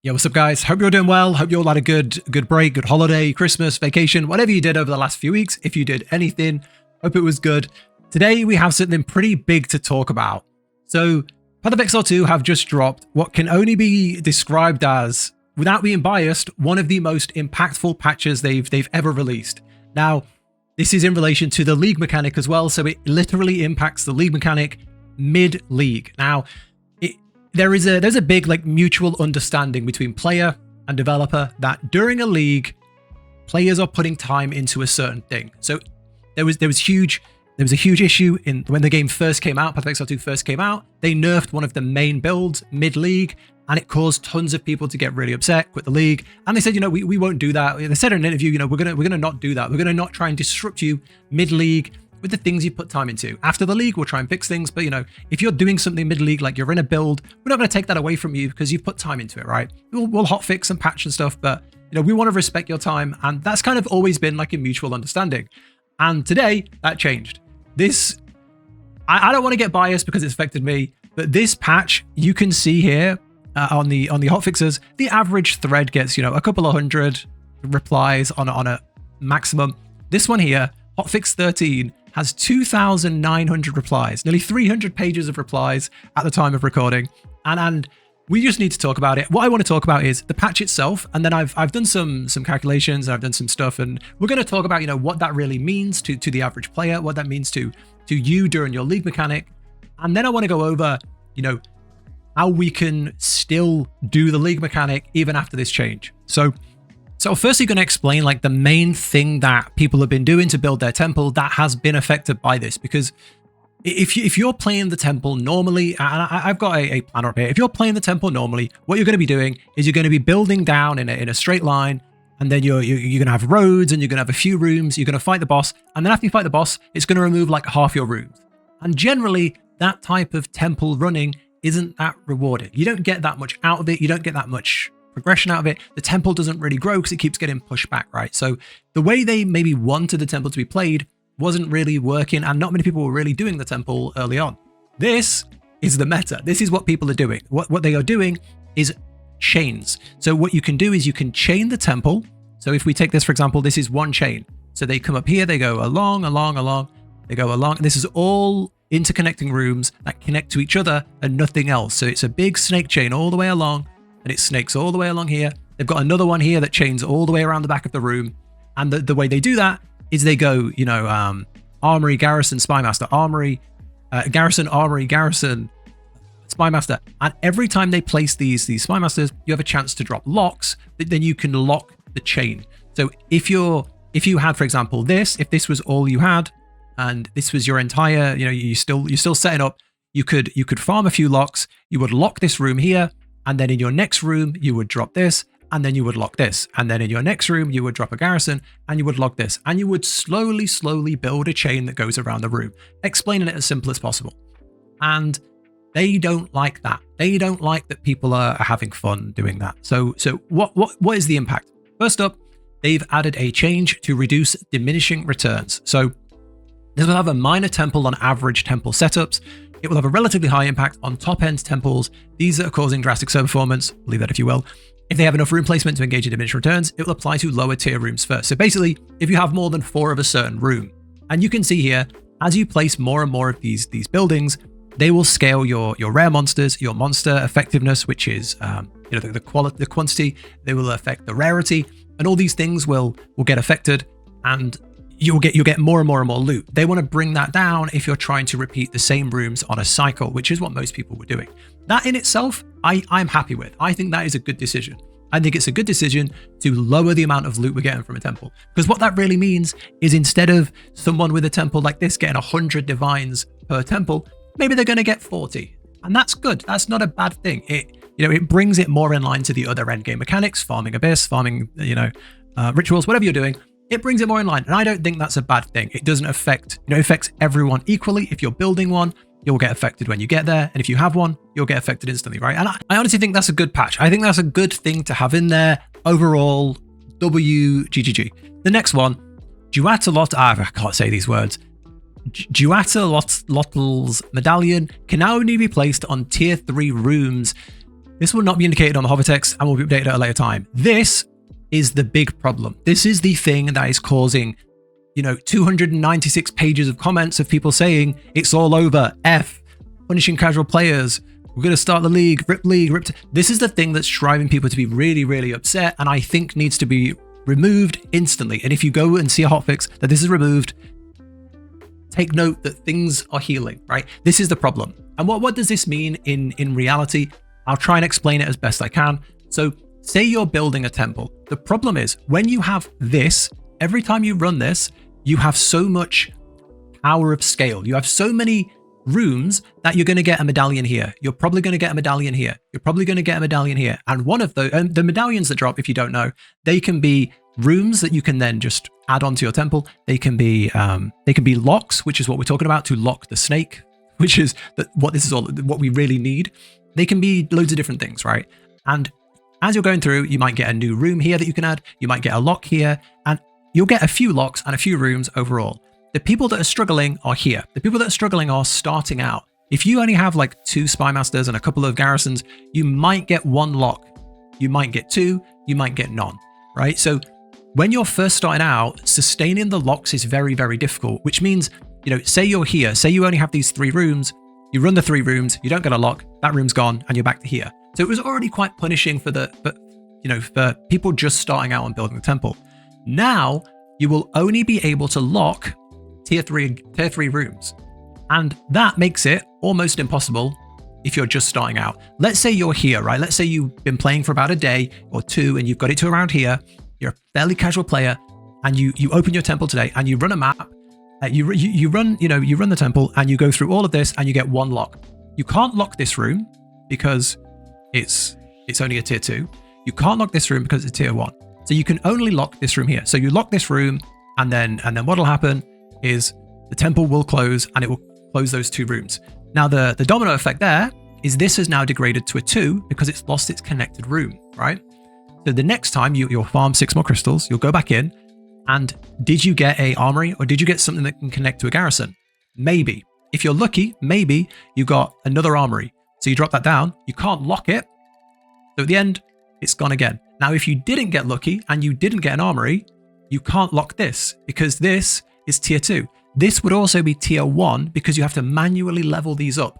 Yo, what's up guys? Hope you're doing well. Hope you all had a good break, good holiday, Christmas, vacation, whatever you did over the last few weeks. If you did anything, hope it was good. Today we have something pretty big to talk about. So Path of Exile 2 have just dropped what can only be described as, without being biased, one of the most impactful patches they've ever released. Now, this is in relation to the league mechanic as well, so it literally impacts the league mechanic mid-league. Now, there's a big mutual understanding between player and developer that during a league, players are putting time into a certain thing. So there was a huge issue when the game first came out. Path of Exile 2 first came out. They nerfed one of the main builds mid-league, and it caused tons of people to get really upset, quit the league. And they said, we won't do that. They said in an interview, we're gonna not do that. We're gonna not try and disrupt you mid-league with the things you put time into. After the league, we'll try and fix things. But if you're doing something mid-league, like you're in a build, we're not going to take that away from you because you've put time into it, right? We'll hotfix and patch and stuff, but we want to respect your time. And that's kind of always been like a mutual understanding. And today that changed. I don't want to get biased because it's affected me, but this patch, you can see here on the hotfixes, the average thread gets, a couple of hundred replies on a maximum. This one here, Hotfix 13, has 2,900 replies, nearly 300 pages of replies at the time of recording. And we just need to talk about it. What I want to talk about is the patch itself. And then I've done some calculations, I've done some stuff, and we're going to talk about, what that really means to the average player, what that means to you during your league mechanic. And then I want to go over, how we can still do the league mechanic even after this change. So firstly, going to explain the main thing that people have been doing to build their temple that has been affected by this. Because if you're playing the temple normally, and I've got a plan up here. If you're playing the temple normally, what you're going to be doing is you're going to be building down in a straight line, and then you're going to have roads, and you're going to have a few rooms. You're going to fight the boss, and then after you fight the boss, it's going to remove half your rooms. And generally, that type of temple running isn't that rewarding. You don't get that much out of it. You don't get that much progression out of it. The temple doesn't really grow because it keeps getting pushed back, right? So the way they maybe wanted the temple to be played wasn't really working, and not many people were really doing the temple early on. This is the meta. This is what people are doing. What they are doing is chains. So what you can do is you can chain the temple. So if we take this, for example, this is one chain. So they come up here, they go along, they go along. This is all interconnecting rooms that connect to each other and nothing else. So it's a big snake chain all the way along, and it snakes all the way along here. They've got another one here that chains all the way around the back of the room. And the way they do that is they go, armory, garrison, spymaster, armory, garrison, armory, garrison, spymaster. And every time they place these spymasters, you have a chance to drop locks, but then you can lock the chain. So if you had, for example, if this was all you had, and this was your entire, you're still setting up, you could farm a few locks, you would lock this room here, and then in your next room, you would drop this, and then you would lock this. And then in your next room, you would drop a garrison, and you would lock this. And you would slowly build a chain that goes around the room, explaining it as simple as possible. And they don't like that. They don't like that people are having fun doing that. So what is the impact? First up, they've added a change to reduce diminishing returns. So this will have a minor temple on average temple setups. It will have a relatively high impact on top-end temples. These that are causing drastic server performance, believe that if you will. If they have enough room placement to engage in diminished returns, it will apply to lower tier rooms first. So basically, if you have more than 4 of a certain room, and you can see here, as you place more and more of these buildings, they will scale your rare monsters, your monster effectiveness, which is the quantity. They will affect the rarity, and all these things will get affected, and you'll get more and more loot. They want to bring that down if you're trying to repeat the same rooms on a cycle, which is what most people were doing. That in itself, I'm happy with. I think that is a good decision. I think it's a good decision to lower the amount of loot we're getting from a temple. Because what that really means is instead of someone with a temple like this getting 100 divines per temple, maybe they're going to get 40. And that's good. That's not a bad thing. It brings it more in line to the other endgame mechanics, farming abyss, farming, rituals, whatever you're doing. It brings it more in line. And I don't think that's a bad thing. It doesn't affect, it affects everyone equally. If you're building one, you'll get affected when you get there. And if you have one, you'll get affected instantly, right? And I honestly think that's a good patch. I think that's a good thing to have in there. Overall, WGGG. The next one, Duatalot, I can't say these words. Duatalotl's medallion can now only be placed on tier 3 rooms This will not be indicated on the hover text and will be updated at a later time. This is the big problem. This is the thing that is causing, 296 pages of comments of people saying it's all over, F, punishing casual players, we're going to start the league, rip. This is the thing that's driving people to be really, really upset, and I think needs to be removed instantly. And if you go and see a hotfix that this is removed, take note that things are healing, right? This is the problem. And what does this mean in reality? I'll try and explain it as best I can. So say you're building a temple. The problem is when you have this, every time you run this, you have so much power of scale. You have so many rooms that you're going to get a medallion here. You're probably going to get a medallion here. You're probably going to get a medallion here. And one of the medallions that drop, if you don't know, they can be rooms that you can then just add onto your temple. They can be locks, which is what we're talking about, to lock the snake, which is what we really need. They can be loads of different things, right? And as you're going through, you might get a new room here that you can add. You might get a lock here, and you'll get a few locks and a few rooms overall. The people that are struggling are here. The people that are struggling are starting out. If you only have like 2 spy masters and a couple of garrisons, you might get 1 lock. You might get 2, you might get none, right? So when you're first starting out, sustaining the locks is very, very difficult, which means, say you're here, say you only have these 3 rooms, you run the 3 rooms, you don't get a lock, that room's gone, and you're back to here. So it was already quite punishing for for people just starting out and building the temple. Now you will only be able to lock tier 3 rooms, and that makes it almost impossible if you're just starting out. Let's say you're here, right? Let's say you've been playing for about a day or 2 and you've got it to around here. You're a fairly casual player, and you open your temple today and you run a map. You run the temple and you go through all of this and you get 1 lock. You can't lock this room because it's only a tier 2. You can't lock this room because it's tier 1. So you can only lock this room here. So you lock this room, and then what'll happen is the temple will close and it will close those 2 rooms. Now the domino effect there is this has now degraded to a 2 because it's lost its connected room, right? So the next time you'll farm 6 more crystals, you'll go back in, and did you get a armory or did you get something that can connect to a garrison? Maybe. If you're lucky, maybe you got another armory. So you drop that down, you can't lock it. So at the end, it's gone again. Now, if you didn't get lucky and you didn't get an armory, you can't lock this because this is tier 2. This would also be tier 1 because you have to manually level these up.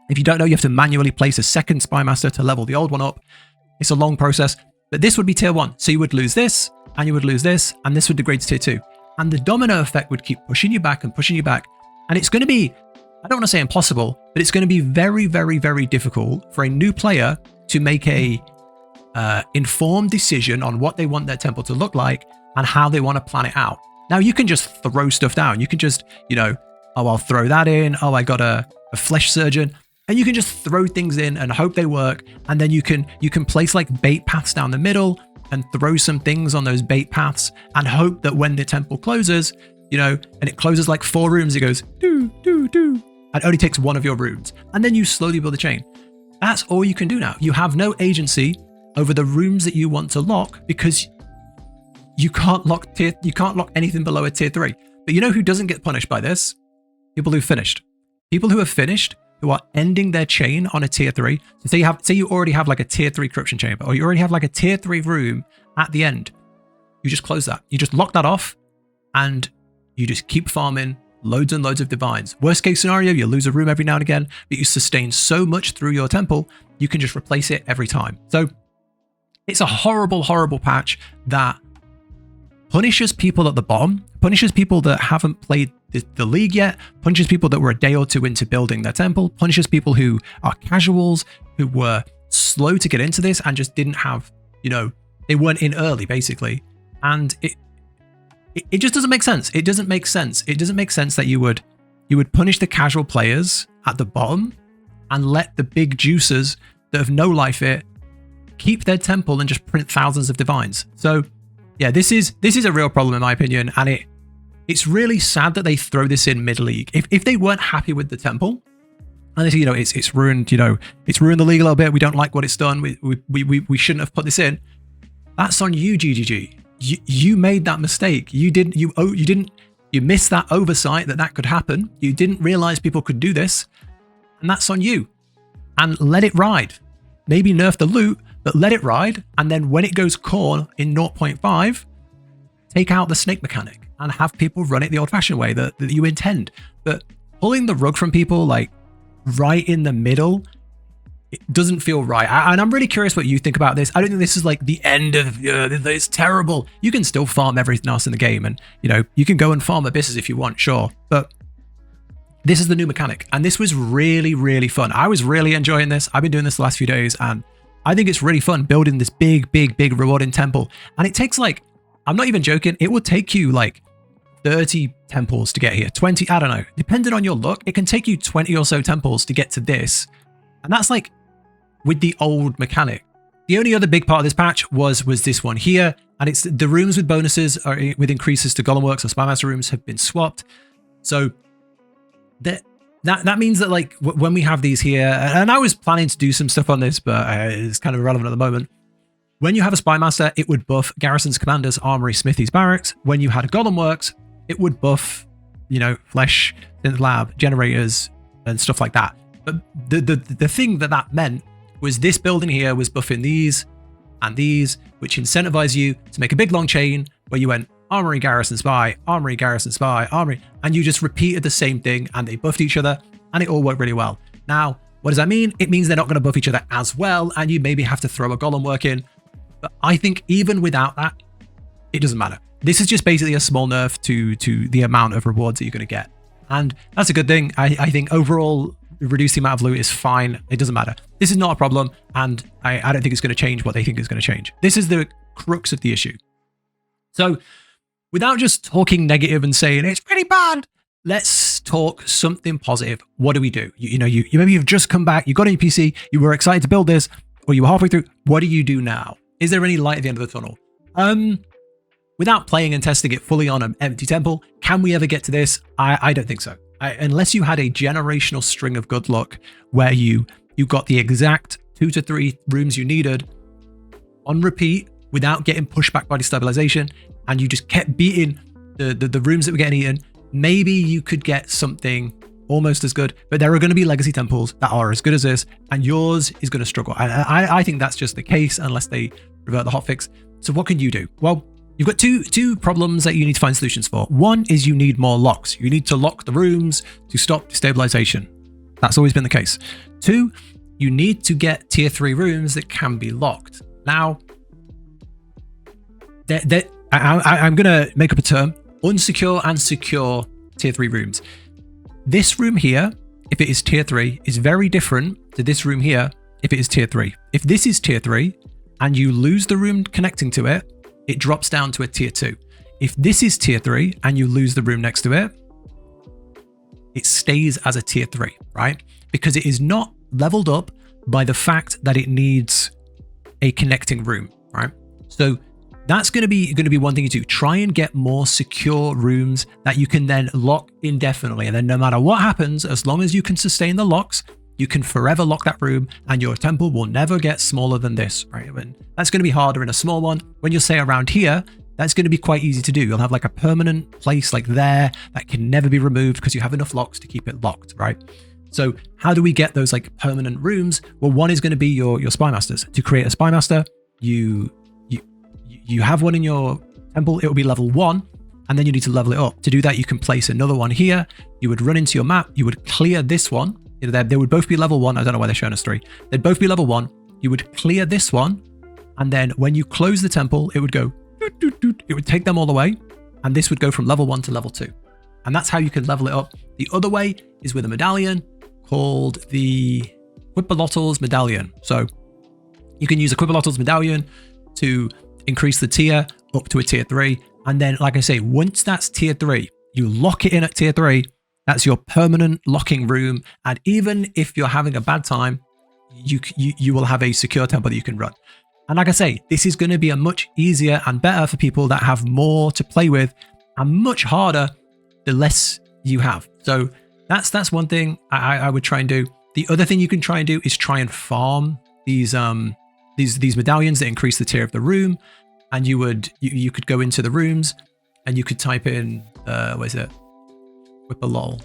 If you don't know, you have to manually place a second spy master to level the old one up. It's a long process, but this would be tier 1. So you would lose this, and you would lose this, and this would degrade to tier 2. And the domino effect would keep pushing you back and pushing you back. And it's going to be, I don't want to say impossible, but it's going to be very, very, very difficult for a new player to make a informed decision on what they want their temple to look like and how they want to plan it out. Now, you can just throw stuff down. You can just, oh, I'll throw that in. Oh, I got a flesh surgeon. And you can just throw things in and hope they work. And then you can place like bait paths down the middle and throw some things on those bait paths and hope that when the temple closes, and it closes like 4 rooms, it goes, do, and only takes 1 of your rooms. And then you slowly build a chain. That's all you can do now. You have no agency over the rooms that you want to lock because you can't lock anything below a tier 3. But you know who doesn't get punished by this? People who finished. People who have finished, who are ending their chain on a tier 3. So say you already have like a tier 3 corruption chamber, or you already have like a tier 3 room at the end. You just close that. You just lock that off, and you just keep farming loads and loads of divines. Worst case scenario, you lose a room every now and again, but you sustain so much through your temple, you can just replace it every time. So it's a horrible, horrible patch that punishes people at the bottom, punishes people that haven't played the league yet, punishes people that were a day or 2 into building their temple, punishes people who are casuals, who were slow to get into this and just didn't have, they weren't in early, basically. And it just doesn't make sense. It doesn't make sense. It doesn't make sense that you would punish the casual players at the bottom and let the big juicers that have no life it keep their temple and just print thousands of divines. So yeah, this is a real problem in my opinion, and it's really sad that they throw this in mid-league. If they weren't happy with the temple, and they say, it's ruined, it's ruined the league a little bit, we don't like what it's done, we shouldn't have put this in. That's on you, GGG. You made that mistake. You missed that oversight that could happen. You didn't realize people could do this, and that's on you. And let it ride. maybe nerf the loot, but let it ride. And then when it goes core in 0.5, take out the snake mechanic and have people run it the old-fashioned way that you intend. But pulling the rug from people like right in the middle, it doesn't feel right. And I'm really curious what you think about this. I don't think this is like the end of it's terrible. You can still farm everything else in the game, and you can go and farm abysses if you want, sure. But this is the new mechanic, and this was really, really fun. I was really enjoying this. I've been doing this the last few days, and I think it's really fun building this big rewarding temple. And it takes like, I'm not even joking, it will take you like 30 temples to get here, 20, I don't know. Depending on your luck, it can take you 20 or so temples to get to this. And that's like with the old mechanic. The only other big part of this patch was this one here, and it's the rooms with bonuses or with increases to Golem Works or Spymaster rooms have been swapped. So that means that like when we have these here, and I was planning to do some stuff on this, but it's kind of irrelevant at the moment. When you have a Spymaster, it would buff Garrison's Commanders, Armory, Smithies, Barracks. When you had a Golem Works, it would buff, Flesh, Synth Lab, Generators, and stuff like that. But the thing that meant was this building here was buffing these and these, which incentivized you to make a big long chain where you went Armory, Garrison, Spy, Armory, Garrison, Spy, Armory, and you just repeated the same thing, and they buffed each other, and it all worked really well. Now, what does that mean? It means they're not going to buff each other as well, and you maybe have to throw a Golem Work in. But I think even without that, it doesn't matter. This is just basically a small nerf to the amount of rewards that you're going to get. And that's a good thing. I think overall, reducing the amount of loot is fine. It doesn't matter. This is not a problem, and I don't think it's going to change what they think is going to change. This is the crux of the issue. So without just talking negative and saying it's pretty bad, let's talk something positive. What do we do? You maybe you've just come back, you got on your PC, you were excited to build this, or you were halfway through. What do you do now? Is there any light at the end of the tunnel? Without playing and testing it fully on an empty temple, can we ever get to this? I don't think so. Unless you had a generational string of good luck where you got the exact 2 to 3 rooms you needed on repeat without getting pushed back by destabilization, and you just kept beating the rooms that were getting eaten, maybe you could get something almost as good. But there are going to be legacy temples that are as good as this, and yours is going to struggle. And I think that's just the case unless they revert the hotfix. So what can you do? Well, you've got two problems that you need to find solutions for. One is you need more locks. You need to lock the rooms to stop destabilization. That's always been the case. 2, you need to get tier 3 rooms that can be locked. Now, I'm going to make up a term: unsecure and secure tier 3 rooms. This room here, if it is tier 3, is very different to this room here if it is tier 3. If this is tier 3 and you lose the room connecting to it, it drops down to a tier 2. If this is tier 3 and you lose the room next to it, it stays as a tier 3, right? Because it is not leveled up by the fact that it needs a connecting room, right? So that's going to be one thing you do. Try and get more secure rooms that you can then lock indefinitely. And then no matter what happens, as long as you can sustain the locks, you can forever lock that room, and your temple will never get smaller than this, right? And that's going to be harder in a small one. When you say around here, that's going to be quite easy to do. You'll have like a permanent place like there that can never be removed because you have enough locks to keep it locked, right? So how do we get those like permanent rooms? Well, one is going to be your Spymasters. To create a Spymaster, you have one in your temple, it will be level 1, and then you need to level it up. To do that, you can place another one here. You would run into your map, you would clear this one. They would both be level 1. I don't know why they're showing us 3. They'd both be level 1. You would clear this one, and then when you close the temple, it would go doot, doot, doot. It would take them all the way, and this would go from level 1 to level 2. And that's how you can level it up. The other way is with a medallion called the Quipolotls Medallion. So you can use a Quipolotls Medallion to increase the tier up to a tier 3. And then, like I say, once that's tier 3, you lock it in at tier 3. That's your permanent locking room. And even if you're having a bad time, you will have a secure temple that you can run. And like I say, this is going to be a much easier and better for people that have more to play with, and much harder the less you have. So that's one thing I would try and do. The other thing you can try and do is try and farm these medallions that increase the tier of the room. And you could go into the rooms and you could type in what is it? Whipalol.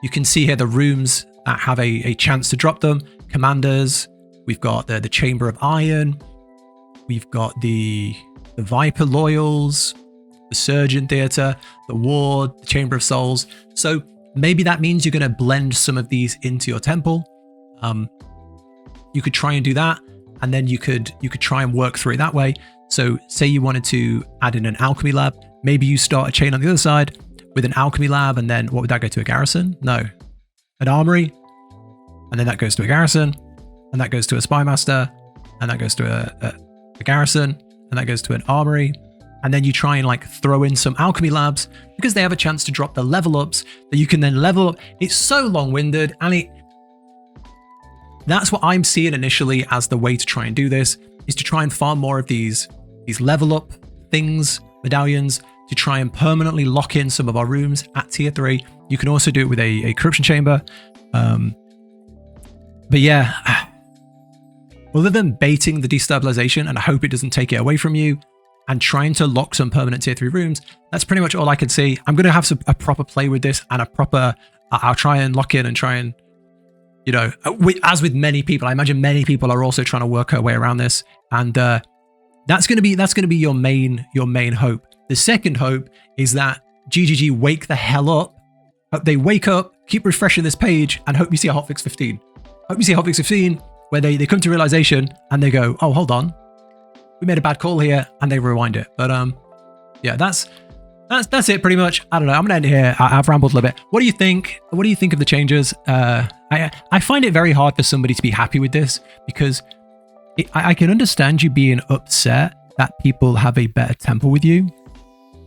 You can see here the rooms that have a chance to drop them. Commanders, we've got the Chamber of Iron, we've got the Viper Loyals, the Surgeon Theatre, the Ward, the Chamber of Souls. So maybe that means you're going to blend some of these into your temple. You could try and do that, and then you could try and work through it that way. So say you wanted to add in an alchemy lab, maybe you start a chain on the other side with an alchemy lab, and then what would that go to, a garrison? No, an armory, and then that goes to a garrison, and that goes to a spy master, and that goes to a garrison, and that goes to an armory. And then you try and like throw in some alchemy labs because they have a chance to drop the level ups that you can then level up. It's so long-winded, and that's what I'm seeing initially as the way to try and do this, is to try and farm more of these level up things, medallions, to try and permanently lock in some of our rooms at tier 3. You can also do it with a corruption chamber. But yeah, other than baiting the destabilization, and I hope it doesn't take it away from you, and trying to lock some permanent tier 3 rooms, that's pretty much all I can see. I'm going to have a proper play with this, and I'll try and lock in and try and, you know, as with many people, I imagine many people are also trying to work their way around this. And that's going to be your main hope. The second hope is that GGG wake the hell up. They wake up, keep refreshing this page, and hope you see a hotfix 15. Hope you see a hotfix 15 where they come to realization and they go, oh, hold on, we made a bad call here, and they rewind it. But yeah, that's it pretty much. I don't know. I'm gonna end it here. I've rambled a little bit. What do you think? What do you think of the changes? I find it very hard for somebody to be happy with this, because I can understand you being upset that people have a better temple with you,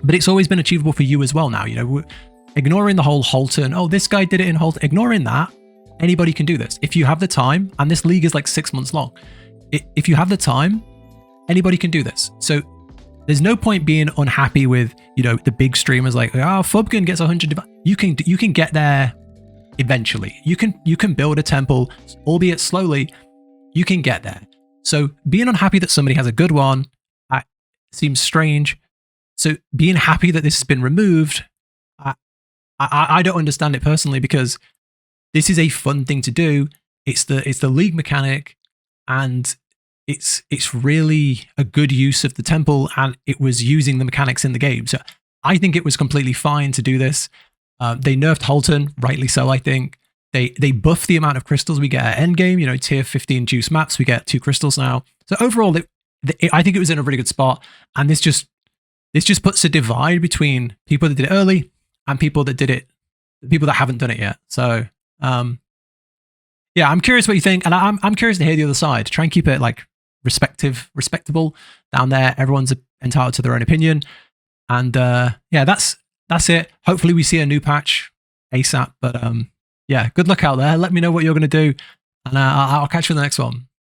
but it's always been achievable for you as well now. You know, ignoring the whole Holton, oh, this guy did it in Holton, ignoring that, anybody can do this. If you have the time, and this league is like 6 months long, if you have the time, anybody can do this. So there's no point being unhappy with, you know, the big streamers like, oh, Fubkin gets 100. You can get there eventually. You can build a temple, albeit slowly. You can get there. So being unhappy that somebody has a good one seems strange. So being happy that this has been removed, I don't understand it personally, because this is a fun thing to do. It's the league mechanic, and it's really a good use of the temple, and it was using the mechanics in the game. So I think it was completely fine to do this. They nerfed Holton, rightly so, I think. They buffed the amount of crystals we get at endgame. You know, tier 15 juice maps, we get 2 crystals now. So overall, I think it was in a really good spot. And this just puts a divide between people that did it early and people that haven't done it yet. So yeah, I'm curious what you think, and I'm curious to hear the other side. Try and keep it like respectable down there. Everyone's entitled to their own opinion. And yeah, that's it. Hopefully we see a new patch ASAP. But yeah, good luck out there. Let me know what you're going to do, and I'll catch you in the next one.